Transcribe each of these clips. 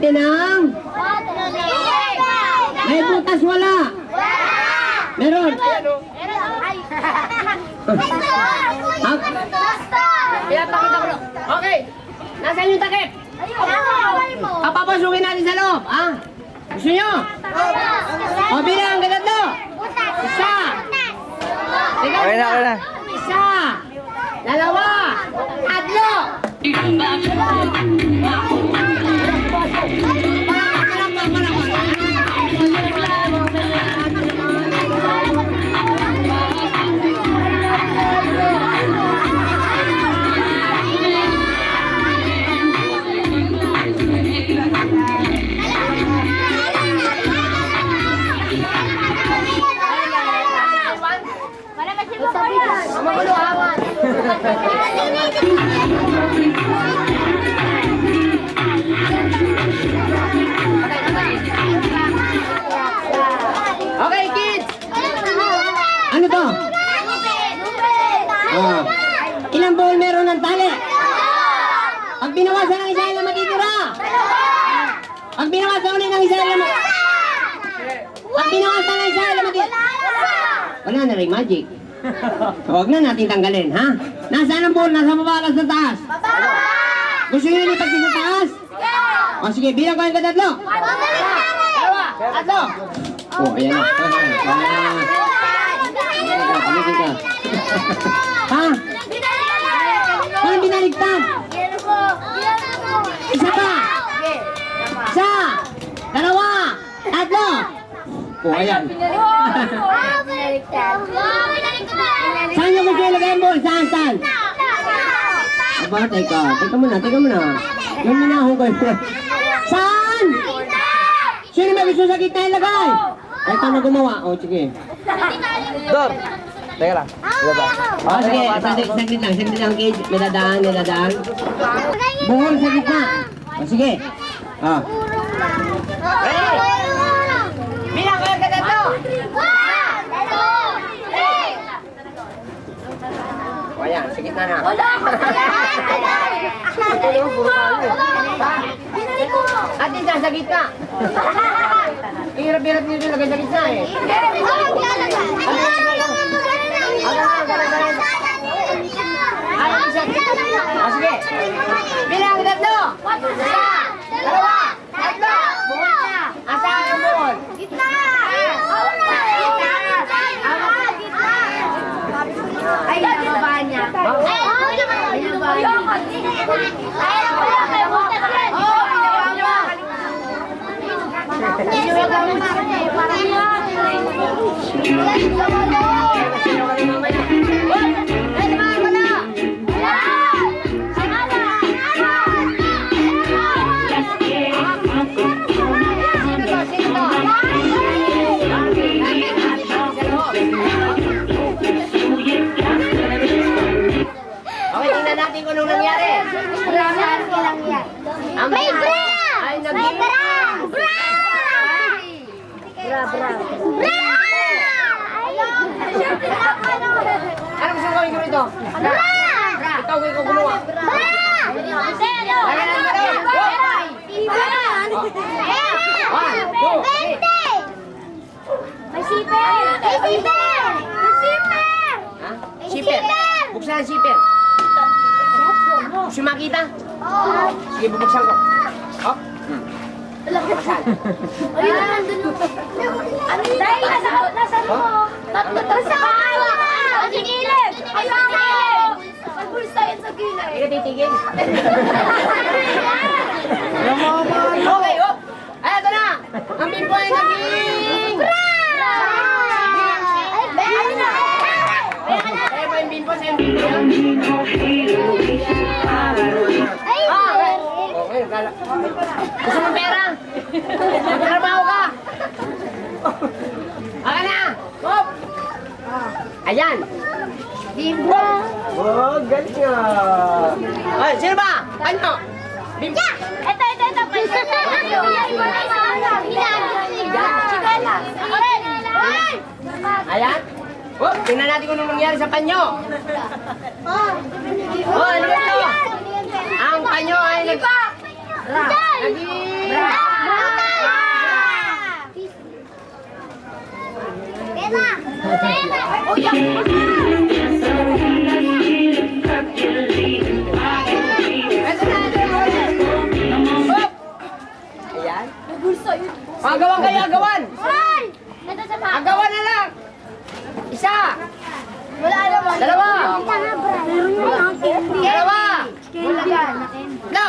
bote ng... May butas wala. Meron. Pinapakita ko. Okay. Nasaan yung takip? Papapasukin natin sa loob. Ah? Gusto nyo? O bilang, ganito. Isa. Okay na. Isa. Dalawa. Tatlo. Okay, kids! Ano to? Ah. Ilang ball meron ng tali? Pag binawasan ng isa, ilang matitira? Pag binawasan ulit ng isa, ilang matitira? Pag binawasan ng isa, ilang matitira? Wala na rin magic. Huwag na natin tanggalin, ha? Nasaan ang ball? Nasa baba, nasa taas? Gusto nyo lipat sa taas? O sige, bilang ko yung katatlo. Tatlo. Oh, ayan na. Pamigil ka. Ha? Parang binaligtad. Isa pa. Isa. Dalawa. Tatlo. Oh, ayan. Saan nyo gusto ilagay ang ball? Saan? Aba, teka. Teka muna. Yung minahong ko. Saan? Sino may gusto sa gitna ilagay? Ito na gumawa. O, sige. Dor! Teka lang. O, sige. Saglit lang, kids. May dadaan. Buhol sa gitna. O, sige. O. Bilang ko yung katatlo. O, ayan. Sa gitna na. Atin ka, sa gitna. Hirap-hirap nito lagay sa gitna eh. O sige. Bilang tatlo. Isa. Dalawa. Tatlo. Buhol na. Asahan ang buhol. Gitna. Ay, nababa niya. Ay, nababa Okay, tingnan natin kung anong nangyari. May bra! May bra! Ano gusto gawin ko rito? Ikaw gumawa. Lagyan ng baro. May zipper! Zipper. Buksan ang zipper. Gusto makita? Sige, bubuksan ko. Hop. Buksan. Ayun na nandun yung... Dahil nasa mo. Tatlo sa kawa. Sa gilid. Ay, sa gilid. Mag-bulls tayo sa gilid. Hindi ka titigil. Okay, hop. Ay, ito na. Ang bimbo ay naging... Kaya ba yung bimbo sa yung bimbo yan? Okay, gusto mo pera? Magkatrabaho ka? Aka na! Hop! Ayan! Bimbo! Oh, galing nga! Ay, sino ba? Ano? Bimbo! Ito. Ayan! Oh, tingnan natin kung anong nangyari sa panyo! Oh, ano ba ito? Ang panyo ay Ayan. Bulsa yun. Agawan kayo, agawan. Ay! Nandun sa baka. Agawan na lang. Isa. Wala naman. Dalawa. Meron na lang candy. Dalawa. Bulagan. No.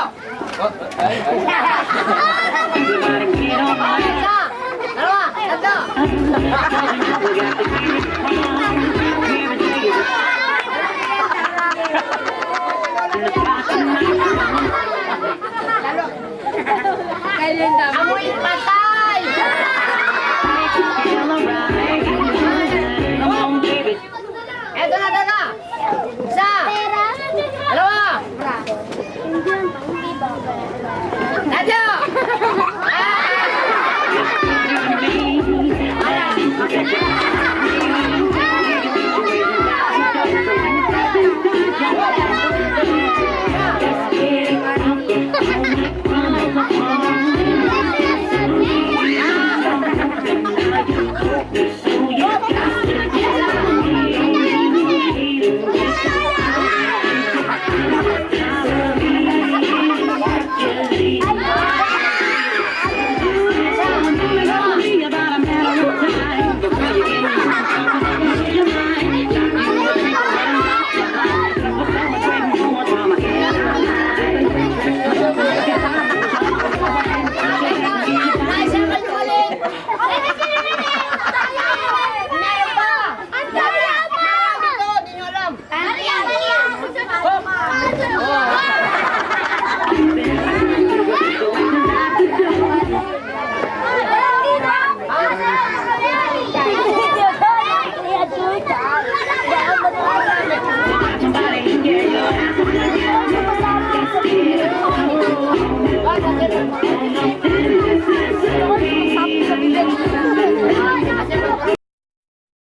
Isa. Dalawa. Tatlo.